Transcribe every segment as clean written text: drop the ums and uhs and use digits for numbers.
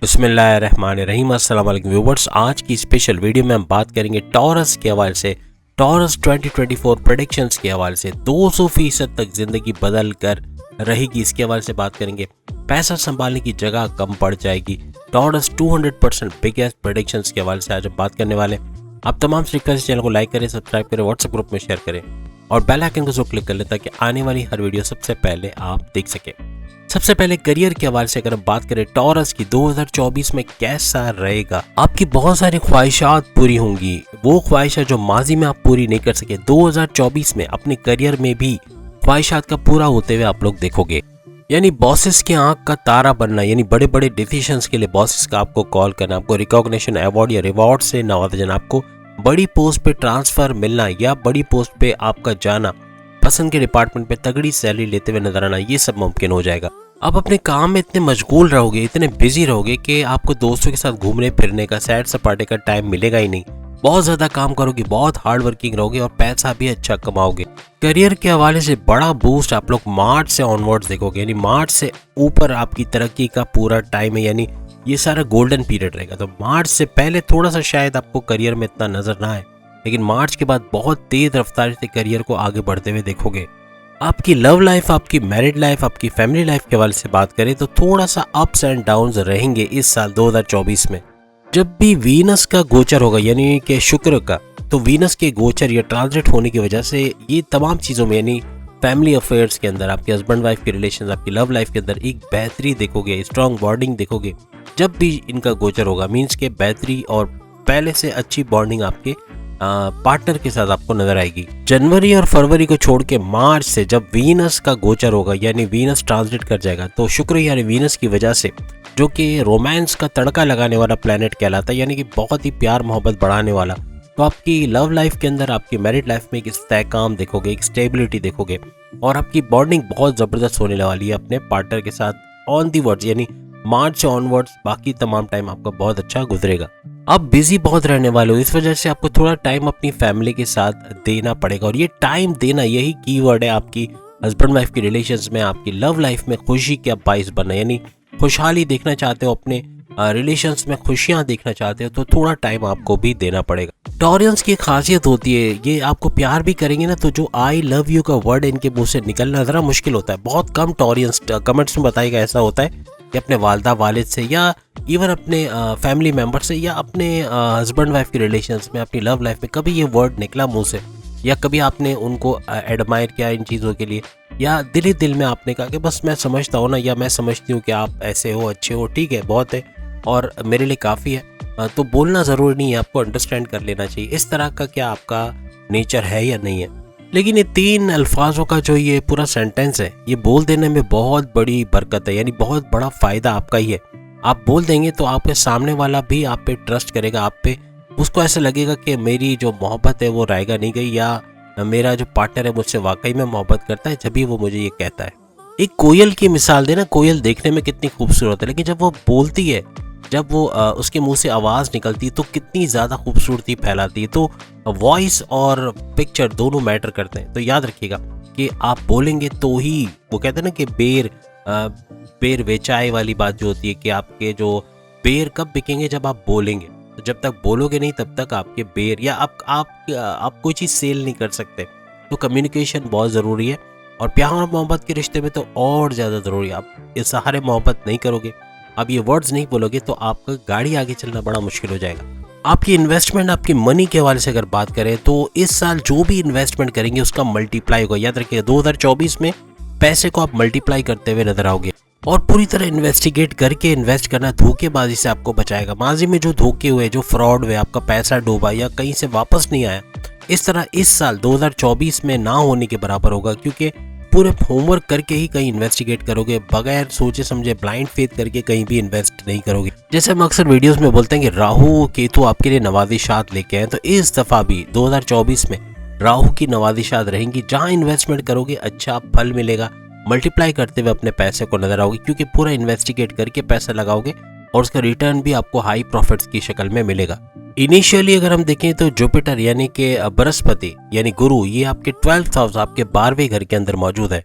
बिस्मिल्लाहिर्रहमानिर्रहीम। अस्सलाम वालेकुम व्यूवर्स, आज की स्पेशल वीडियो में हम बात करेंगे टॉरस के हवाले से, टॉरस 2024 प्रेडिक्शंस के हवाले से 200% तक ज़िंदगी बदल कर रहेगी, इसके हवाले से बात करेंगे। पैसा संभालने की जगह कम पड़ जाएगी, टॉरस 200% बिगेस्ट प्रेडिक्शंस के हवाले से आज हम बात करने वाले। आप तमाम से रिक्वेस्ट चैनल को लाइक करें, सब्सक्राइब करें, व्हाट्सएप ग्रुप में शेयर करें और बेल आइकन को जरूर क्लिक कर लें ताकि आने वाली हर वीडियो सबसे पहले आप देख सकें। सबसे पहले करियर के हवाले से अगर हम बात करें टॉरस की 2024 में कैसा रहेगा, आपकी बहुत सारी ख्वाहिशात पूरी होंगी। वो ख्वाहिशा जो माजी में आप पूरी नहीं कर सके, 2024 में अपने करियर में भी ख्वाहिशात का पूरा होते हुए आप लोग देखोगे। यानी बॉसेस की आंख का तारा बनना, यानी बड़े बड़े डिसीजंस के लिए बॉसेस का आपको कॉल करना, आपको रिकॉग्निशन, अवार्ड या रिवॉर्ड से नवाजना, आपको बड़ी पोस्ट पे ट्रांसफर मिलना या बड़ी पोस्ट पे आपका जाना, पसंद के डिपार्टमेंट पे तगड़ी सैलरी लेते हुए नजर आना, ये सब मुमकिन हो जाएगा। आप अपने काम में इतने मशगूल रहोगे, इतने बिजी रहोगे कि आपको दोस्तों के साथ घूमने फिरने का, सैर सपाटे का टाइम मिलेगा ही नहीं। बहुत ज़्यादा काम करोगे, बहुत हार्ड वर्किंग रहोगे और पैसा भी अच्छा कमाओगे। करियर के हवाले से बड़ा बूस्ट आप लोग मार्च से ऑनवर्ड्स देखोगे, यानी मार्च से ऊपर आपकी तरक्की का पूरा टाइम है, यानी ये सारा गोल्डन पीरियड रहेगा। तो मार्च से पहले थोड़ा सा शायद आपको करियर में इतना नजर ना आए, लेकिन मार्च के बाद बहुत तेज रफ्तार से करियर को आगे बढ़ते हुए देखोगे। आपकी लव लाइफ, आपकी मैरिड लाइफ, आपकी फैमिली लाइफ के हवाले से बात करें तो थोड़ा सा अप्स एंड डाउन्स रहेंगे इस साल 2024 में। जब भी वीनस का गोचर होगा, यानी कि शुक्र का, तो वीनस के गोचर या ट्रांजिट होने की वजह से ये तमाम चीज़ों में, यानी फैमिली अफेयर्स के अंदर, आपके हस्बैंड वाइफ के रिलेशन, आपकी लव लाइफ के अंदर एक बेहतरी देखोगे, स्ट्रॉन्ग बॉन्डिंग देखोगे। जब भी इनका गोचर होगा मीन्स के बेहतरी और पहले से अच्छी बॉन्डिंग आपके पार्टनर के साथ आपको नजर आएगी। जनवरी और फरवरी को छोड़ के मार्च से जब वीनस का गोचर होगा, यानी वीनस ट्रांजिट कर जाएगा, तो शुक्र यानी वीनस की वजह से, जो कि रोमांस का तड़का लगाने वाला प्लेनेट कहलाता है, यानी कि बहुत ही प्यार मोहब्बत बढ़ाने वाला, तो आपकी लव लाइफ के अंदर, आपकी मैरिड लाइफ में एक इस्तेहकाम देखोगे, एक स्टेबिलिटी देखोगे और आपकी बॉन्डिंग बहुत ज़बरदस्त होने वाली है अपने पार्टनर के साथ ऑन दी वर्ड्स, यानी मार्च से ऑनवर्ड्स बाकी तमाम टाइम आपका बहुत अच्छा गुजरेगा। आप बिजी बहुत रहने वाले हो, इस वजह से आपको थोड़ा टाइम अपनी फैमिली के साथ देना पड़ेगा और ये टाइम देना, यही कीवर्ड है आपकी हस्बैंड वाइफ की रिलेशंस में, आपकी लव लाइफ में खुशी का बाइस बनना, यानी खुशहाली देखना चाहते हो, अपने रिलेशंस में खुशियां देखना चाहते हो, तो थोड़ा टाइम आपको भी देना पड़ेगा। टॉरियंस की खासियत होती है, ये आपको प्यार भी करेंगे ना, तो जो आई लव यू का वर्ड इनके मुंह से निकलना जरा मुश्किल होता है। बहुत कम टॉरियंस कमेंट्स में बताएगा ऐसा होता है कि अपने वालदा वालिद से या इवन अपने फैमिली मेम्बर से या अपने हस्बैंड वाइफ के रिलेशंस में, अपनी लव लाइफ में कभी ये वर्ड निकला मुंह से, या कभी आपने उनको एडमायर किया इन चीज़ों के लिए, या दिल ही दिल में आपने कहा कि बस मैं समझता हूँ ना, या मैं समझती हूँ कि आप ऐसे हो, अच्छे हो, ठीक है, बहुत है और मेरे लिए काफ़ी है। तो बोलना ज़रूरी नहीं है, आपको अंडरस्टैंड कर लेना चाहिए इस तरह का क्या आपका नेचर है या नहीं है। लेकिन ये 3 अल्फाजों का जो ये पूरा सेंटेंस है, ये बोल देने में बहुत बड़ी बरकत है, यानी बहुत बड़ा फ़ायदा आपका ही है। आप बोल देंगे तो आपके सामने वाला भी आप पे ट्रस्ट करेगा, आप पे, उसको ऐसा लगेगा कि मेरी जो मोहब्बत है वो रायगा नहीं गई, या मेरा जो पार्टनर है मुझसे वाकई में मोहब्बत करता है, जब भी वो मुझे ये कहता है। एक कोयल की मिसाल देना, कोयल देखने में कितनी खूबसूरत है, लेकिन जब वो बोलती है, जब वो उसके मुंह से आवाज़ निकलती है तो कितनी ज़्यादा खूबसूरती फैलाती है। तो वॉइस और पिक्चर दोनों मैटर करते हैं। तो याद रखिएगा कि आप बोलेंगे तो ही, वो कहते हैं ना कि बेर वेचाए वाली बात जो होती है कि आपके जो बेर कब बिकेंगे, जब आप बोलेंगे। तो जब तक बोलोगे नहीं तब तक आपके बेर, या आप कोई चीज़ सेल नहीं कर सकते। तो कम्युनिकेशन बहुत ज़रूरी है और प्यार और मोहब्बत के रिश्ते में तो और ज़्यादा ज़रूरी है। आप इस सहारे मोहब्बत नहीं करोगे, आप ये वर्ड्स नहीं बोलोगे तो आपका गाड़ी आगे चलना बड़ा मुश्किल हो जाएगा। आपकी इन्वेस्टमेंट, आपकी मनी के हवाले से अगर बात करें तो इस साल जो भी इन्वेस्टमेंट करेंगे उसका मल्टीप्लाई होगा। याद रखिएगा 2024 में पैसे को आप मल्टीप्लाई करते हुए नजर आओगे और पूरी तरह इन्वेस्टिगेट करके इन्वेस्ट करना धोखेबाजी से आपको बचाएगा। माजी में जो धोखे हुए, जो फ्रॉड हुए, आपका पैसा डूबा या कहीं से वापस नहीं आया, इस तरह इस साल 2024 में ना होने के बराबर होगा, क्योंकि पूरे होमवर्क करके ही कहीं इन्वेस्टिगेट करोगे, बगैर सोचे समझे ब्लाइंड फेथ करके कहीं भी इन्वेस्ट नहीं करोगे। जैसे हम अक्सर वीडियोस में बोलते हैं कि राहु केतु आपके लिए नवाजिशात लेके आए, तो इस दफ़ा भी 2024 में राहु की नवाजिशात रहेंगी। जहां इन्वेस्टमेंट करोगे अच्छा फल मिलेगा, मल्टीप्लाई करते हुए अपने पैसे को नजर आओगे, क्योंकि पूरा इन्वेस्टिगेट करके पैसा लगाओगे और उसका रिटर्न भी आपको हाई प्रॉफिट्स की शक्ल में मिलेगा। इनिशियली अगर हम देखें तो जुपिटर यानी कि बृहस्पति यानी गुरु, ये आपके 12th हाउस, आपके 12वें घर के अंदर मौजूद है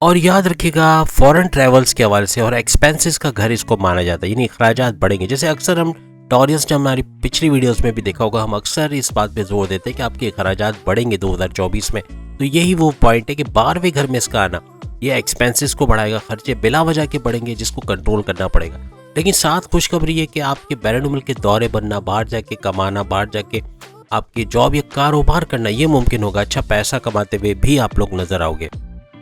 और याद रखिएगा फॉरेन ट्रैवल्स के हवाले से और एक्सपेंसेस का घर इसको माना जाता है, यानी अखराजात बढ़ेंगे। जैसे अक्सर हम टॉरियस ने हमारी पिछली वीडियोस में भी देखा होगा, हम अक्सर इस बात पे जोर देते हैं कि आपके अखराजात बढ़ेंगे 2024 में। तो यही वो पॉइंट है कि 12वें घर में इसका आना ये एक्सपेंसेस को बढ़ाएगा, खर्चे बिला वजह के बढ़ेंगे जिसको कंट्रोल करना पड़ेगा। लेकिन साथ खुशखबरी है कि आपके बैरून मुल्क के दौरे बनना, बाहर जाके कमाना, बाहर जाके आपकी जॉब या कारोबार करना ये मुमकिन होगा। अच्छा पैसा कमाते हुए भी आप लोग नजर आओगे।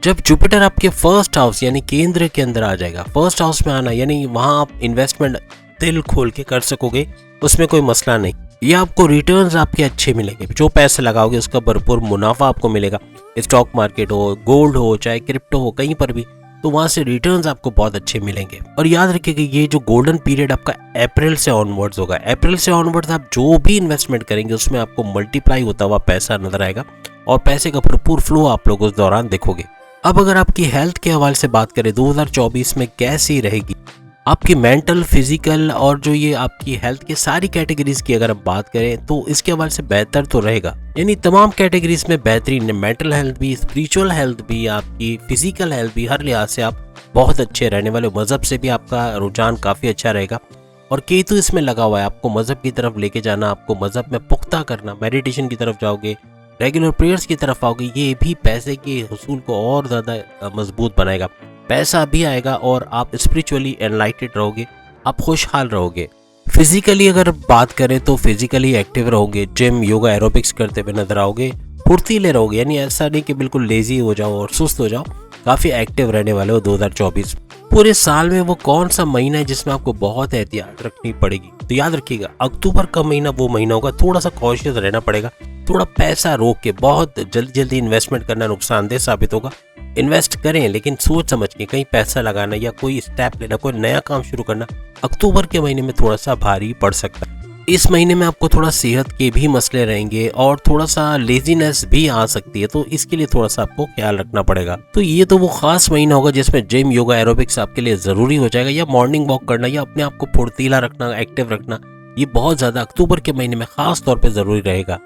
जब जुपिटर आपके फर्स्ट हाउस यानी केंद्र के अंदर आ जाएगा, फर्स्ट हाउस में आना यानी वहां आप इन्वेस्टमेंट दिल खोल के कर सकोगे, उसमें कोई मसला नहीं। ये आपको रिटर्न्स आपके अच्छे मिलेंगे, जो पैसे लगाओगे उसका भरपूर मुनाफा आपको मिलेगा। स्टॉक मार्केट हो, गोल्ड हो, चाहे क्रिप्टो हो, कहीं पर भी, तो वहां से रिटर्न्स आपको बहुत अच्छे मिलेंगे। और याद रखिएगा ये जो गोल्डन पीरियड आपका अप्रैल से ऑनवर्ड्स होगा। अप्रैल से ऑनवर्ड्स आप जो भी इन्वेस्टमेंट करेंगे उसमें आपको मल्टीप्लाई होता हुआ पैसा नजर आएगा और पैसे का भरपूर फ्लो आप लोग उस दौरान देखोगे। अब अगर आपकी हेल्थ के हवाले से बात करें 2024 में कैसी रहेगी, आपकी मेंटल, फिजिकल और जो ये आपकी हेल्थ की सारी कैटेगरीज की अगर हम बात करें तो इसके हवाले से बेहतर तो रहेगा। यानी तमाम कैटेगरीज में बेहतरीन, मेंटल हेल्थ भी, स्पिरिचुअल हेल्थ भी, आपकी फिजिकल हेल्थ भी, हर लिहाज से आप बहुत अच्छे रहने वाले। मजहब से भी आपका रुझान काफ़ी अच्छा रहेगा और केतु इसमें लगा हुआ है, आपको मजहब की तरफ लेके जाना, आपको मजहब में पुख्ता करना, मेडिटेशन की तरफ जाओगे, रेगुलर प्रेयर्स की तरफ आओगे। ये भी पैसे के हुसूल को और ज़्यादा मजबूत बनाएगा। पैसा भी आएगा और आप स्पिरिचुअली एनलाइटेड रहोगे, आप खुशहाल रहोगे। फिजिकली अगर बात करें तो फिजिकली एक्टिव रहोगे, जिम, योगा, एरोबिक्स करते हुए नजर आओगे, फुर्तीले रहोगे। यानी ऐसा नहीं कि बिल्कुल लेजी हो जाओ और सुस्त हो जाओ, काफ़ी एक्टिव रहने वाले हो 2024। पूरे साल में वो कौन सा महीना है जिसमें आपको बहुत एहतियात रखनी पड़ेगी, तो याद रखिएगा अक्टूबर का महीना वो महीना होगा, थोड़ा सा कॉशियस रहना पड़ेगा, थोड़ा पैसा रोक के। बहुत जल्दी इन्वेस्टमेंट करना नुकसानदेह साबित होगा। इन्वेस्ट करें लेकिन सोच समझ के, कहीं पैसा लगाना या कोई स्टेप लेना, कोई नया काम शुरू करना अक्टूबर के महीने में थोड़ा सा भारी पड़ सकता है। इस महीने में आपको थोड़ा सेहत के भी मसले रहेंगे और थोड़ा सा लेजीनेस भी आ सकती है, तो इसके लिए थोड़ा सा आपको ख्याल रखना पड़ेगा। तो ये तो वो खास महीना होगा जिसमें जिम, योगा, एरोबिक्स आपके लिए जरूरी हो जाएगा, या मॉर्निंग वॉक करना या अपने आप को फुर्तीला रखना, एक्टिव रखना, ये बहुत ज्यादा अक्टूबर के महीने में खास तौर पर जरूरी रहेगा।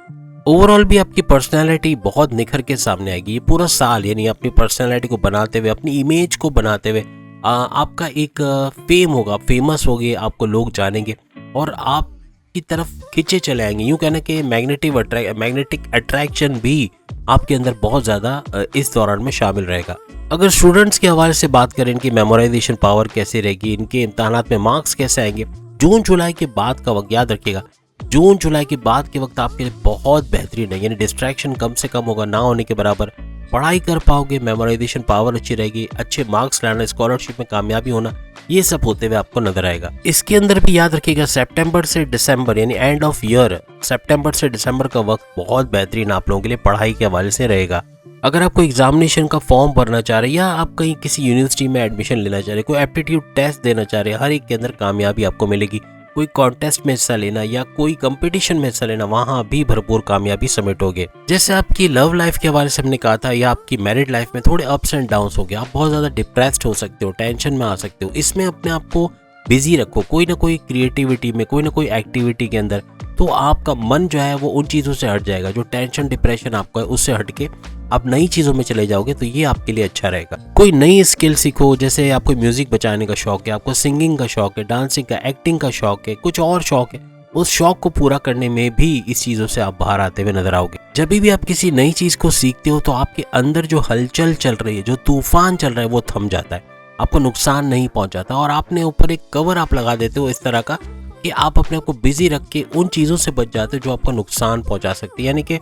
ओवरऑल भी आपकी पर्सनैलिटी बहुत निखर के सामने आएगी ये पूरा साल। यानी अपनी पर्सनैलिटी को बनाते हुए, अपनी इमेज को बनाते हुए आपका एक फेम होगा, फेमस होगे, आपको लोग जानेंगे और आप की तरफ खींचे चले आएंगे। यूँ कहना कि मैग्नेटिक अट्रैक्शन भी आपके अंदर बहुत ज़्यादा इस दौरान में शामिल रहेगा। अगर स्टूडेंट्स के हवाले से बात करें, इनकी मेमोराइजेशन पावर कैसी रहेगी, इनके इम्तहानात में मार्क्स कैसे आएंगे, जून जुलाई के बाद का वक्त याद रखिएगा, जून जुलाई के बाद के वक्त आपके लिए बहुत बेहतरीन है। यानी डिस्ट्रैक्शन कम से कम होगा, ना होने के बराबर पढ़ाई कर पाओगे, मेमोराइजेशन पावर अच्छी रहेगी, अच्छे मार्क्स लाना, स्कॉलरशिप में कामयाबी होना, ये सब होते हुए आपको नजर आएगा। इसके अंदर भी याद रखिएगा सितंबर से दिसंबर यानी एंड ऑफ ईयर, सितंबर से दिसंबर का वक्त बहुत बेहतरीन आप लोगों के लिए पढ़ाई के हवाले से रहेगा। अगर आपको एग्जामिनेशन का फॉर्म भरना चाह रहे हैं या आप कहीं किसी यूनिवर्सिटी में एडमिशन लेना चाह रहे हैं, कोई एप्टीट्यूड टेस्ट देना चाह रहे हैं, हर एक के अंदर कामयाबी आपको मिलेगी। कोई कॉन्टेस्ट में हिस्सा लेना या कोई कंपटीशन में हिस्सा लेना, वहां भी भरपूर कामयाबी समेटोगे। जैसे आपकी लव लाइफ के हवाले से हमने कहा था, या आपकी मैरिड लाइफ में थोड़े अप्स एंड डाउन्स हो गए, आप बहुत ज्यादा डिप्रेस्ड हो सकते हो, टेंशन में आ सकते हो। इसमें अपने आप को बिजी रखो, कोई ना कोई क्रिएटिविटी में, कोई ना कोई एक्टिविटी के अंदर, तो आपका मन जो है वो उन चीज़ों से हट जाएगा। जो टेंशन, डिप्रेशन आपका है उससे हट के आप नई चीज़ों में चले जाओगे, तो ये आपके लिए अच्छा रहेगा। कोई नई स्किल सीखो, जैसे आपको म्यूजिक बजाने का शौक है, आपको सिंगिंग का शौक है, डांसिंग का, एक्टिंग का शौक है, कुछ और शौक है, उस शौक को पूरा करने में भी इस चीज़ों से आप बाहर आते हुए नजर आओगे। जब भी आप किसी नई चीज़ को सीखते हो तो आपके अंदर जो हलचल चल रही है, जो तूफान चल रहा है, वो थम जाता है, आपको नुकसान नहीं पहुंचाता और आपने ऊपर एक कवर आप लगा देते हो इस तरह का कि आप अपने आप को बिजी रख के उन चीज़ों से बच जाते हो जो आपको नुकसान पहुंचा सकती है। यानी कि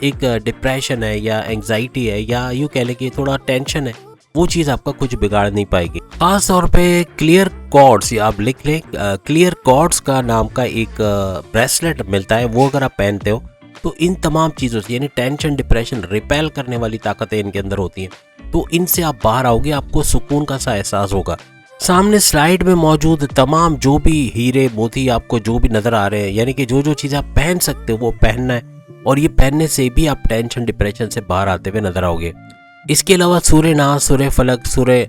एक डिप्रेशन है या एंग्जाइटी है या यूँ कह लें कि थोड़ा टेंशन है, वो चीज़ आपका कुछ बिगाड़ नहीं पाएगी। खास तौर पे क्लियर कॉर्ड्स, या आप लिख लें, क्लियर कॉर्ड्स का नाम का एक ब्रेसलेट मिलता है, वो अगर आप पहनते हो तो इन तमाम चीज़ों से, यानी टेंशन, डिप्रेशन, रिपेल करने वाली ताकतें इनके अंदर होती हैं, तो इनसे आप बाहर आओगे, आपको सुकून का सा एहसास होगा। सामने स्लाइड में मौजूद तमाम जो भी हीरे मोती आपको जो भी नजर आ रहे हैं, यानी कि जो जो चीज़ आप पहन सकते हो वो पहनना है, और ये पहनने से भी आप टेंशन, डिप्रेशन से बाहर आते हुए नजर आओगे। इसके अलावा सूर्य नास, सूर्य फलक, सूर्य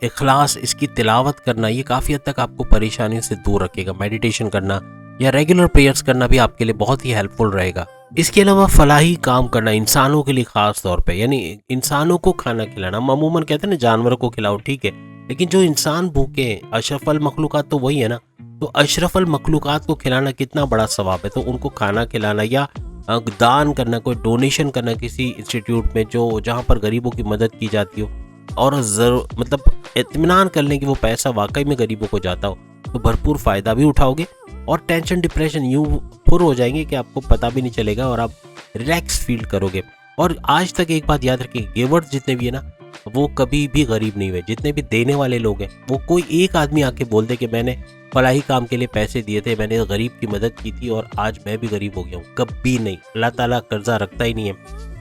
इखलास, इसकी तिलावत करना, ये काफ़ी हद तक आपको परेशानी से दूर रखेगा। मेडिटेशन करना या रेगुलर प्रेयर्स करना भी आपके लिए बहुत ही हेल्पफुल रहेगा। इसके अलावा फलाही काम करना इंसानों के लिए खास तौर पे, यानी इंसानों को खाना खिलाना। हम अमूमन कहते हैं ना जानवरों को खिलाओ, ठीक है, लेकिन जो इंसान भूखे हैं, अशरफल मखलूकात तो वही है ना, तो अशरफल मखलूकात को खिलाना कितना बड़ा सवाब है। तो उनको खाना खिलाना या दान करना, कोई डोनेशन करना किसी इंस्टीट्यूट में जो जहाँ पर गरीबों की मदद की जाती हो, और मतलब इत्मीनान कर लें कि वो पैसा वाकई में गरीबों को जाता हो, तो भरपूर फ़ायदा भी उठाओगे और टेंशन डिप्रेशन यूँ फुर हो जाएंगे कि आपको पता भी नहीं चलेगा और आप रिलैक्स फील करोगे। और आज तक एक बात याद रखिए, गिवर्स जितने भी है ना, वो कभी भी गरीब नहीं हुए। जितने भी देने वाले लोग हैं, वो कोई एक आदमी आके बोल दे कि मैंने फलाही काम के लिए पैसे दिए थे, मैंने गरीब की मदद की थी और आज मैं भी गरीब हो गया हूँ, कभी नहीं। अल्लाह ताला कर्जा रखता ही नहीं है।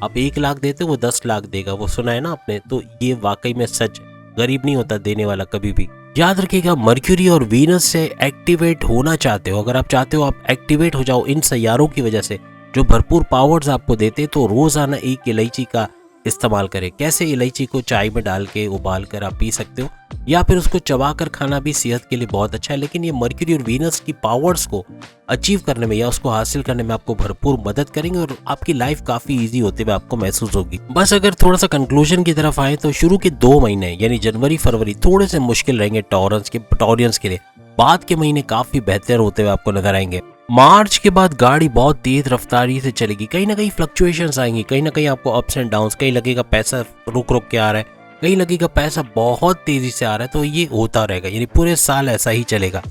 आप 1 लाख देते वो 10 लाख देगा, वो सुना है ना आपने, तो ये वाकई में सच है। गरीब नहीं होता देने वाला कभी भी। याद रखिएगा, मर्क्यूरी और वीनस से एक्टिवेट होना चाहते हो, अगर आप चाहते हो आप एक्टिवेट हो जाओ इन सैयारों की वजह से जो भरपूर पावर्स आपको देते, तो रोजाना एक इलायची का इस्तेमाल करें। कैसे? इलायची को चाय में डाल के उबाल कर आप पी सकते हो, या फिर उसको चबा कर खाना भी सेहत के लिए बहुत अच्छा है। लेकिन ये मर्क्यूरी और वीनस की पावर्स को अचीव करने में या उसको हासिल करने में आपको भरपूर मदद करेंगे और आपकी लाइफ काफ़ी इजी होते हुए आपको महसूस होगी। बस अगर थोड़ा सा कंक्लूजन की तरफ आए तो शुरू के 2 महीने यानी जनवरी फरवरी थोड़े से मुश्किल रहेंगे टॉरियंस के लिए। बाद के महीने काफ़ी बेहतर होते हुए आपको नजर आएंगे। मार्च के बाद गाड़ी बहुत तेज रफ्तारी से चलेगी, कहीं ना कहीं फ्लक्चुएशंस आएंगी, कहीं ना कहीं आपको अप्स एंड डाउन्स, कहीं लगेगा पैसा रुक रुक के आ रहा है, कहीं लगेगा पैसा बहुत तेजी से आ रहा है। तो ये होता रहेगा, यानी पूरे साल ऐसा ही चलेगा।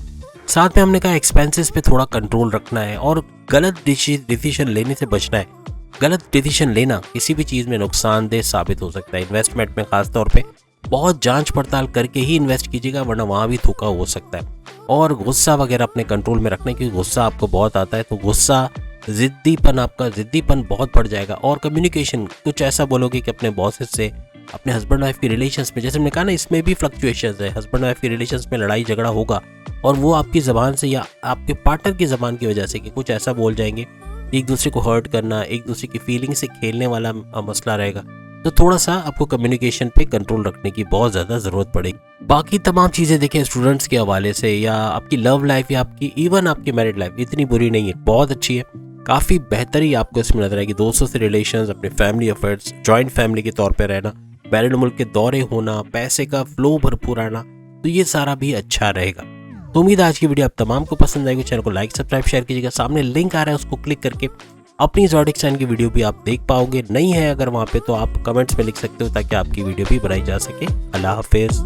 साथ में हमने कहा एक्सपेंसेस पे थोड़ा कंट्रोल रखना है और गलत डिसीजन लेने से बचना है। गलत डिसीजन लेना किसी भी चीज़ में नुकसानदेह साबित हो सकता है। इन्वेस्टमेंट में खास तौर पे बहुत जांच पड़ताल करके ही इन्वेस्ट कीजिएगा, वरना वहाँ भी धोखा हो सकता है। और गुस्सा वगैरह अपने कंट्रोल में रखना है, क्योंकि गुस्सा आपको बहुत आता है, तो गुस्सा जिद्दीपन बहुत बढ़ जाएगा। और कम्युनिकेशन कुछ ऐसा बोलोगे कि अपने बॉसेस से, अपने हस्बैंड वाइफ के रिलेशंस में, जैसे हमने कहा ना, इसमें भी फ्लक्चुएशंस है। हस्बैंड वाइफ के रिलेशंस में लड़ाई झगड़ा होगा और वो आपकी ज़बान से या आपके पार्टनर की ज़बान की वजह से कि कुछ ऐसा बोल जाएंगे, एक दूसरे को हर्ट करना, एक दूसरे की फीलिंग से खेलने वाला मसला रहेगा। तो थोड़ा सा आपको कम्युनिकेशन पे कंट्रोल रखने की बहुत ज़्यादा ज़रूरत पड़ेगी। बाकी तमाम चीज़ें देखें स्टूडेंट्स के हवाले से, या आपकी लव लाइफ या आपकी इवन आपकी मैरिड लाइफ इतनी बुरी नहीं है, बहुत अच्छी है। काफ़ी बेहतरी आपको इसमें नजर आएगी। दोस्तों से रिलेशंस, अपने फैमिली अफेयर्स, जॉइंट फैमिली के तौर पर रहना, बैरून मुल्क के दौरे होना, पैसे का फ्लो भरपूर आना, तो ये सारा भी अच्छा रहेगा। तो उम्मीद है आज की वीडियो आप तमाम को पसंद आएगी। चैनल को लाइक सब्सक्राइब शेयर कीजिएगा। सामने लिंक आ रहा है, उसको क्लिक करके अपनी ज़ोडिएक साइन की वीडियो भी आप देख पाओगे। नहीं है अगर वहाँ पे तो आप कमेंट्स में लिख सकते हो ताकि आपकी वीडियो भी बनाई जा सके। अल्लाह हाफिज़।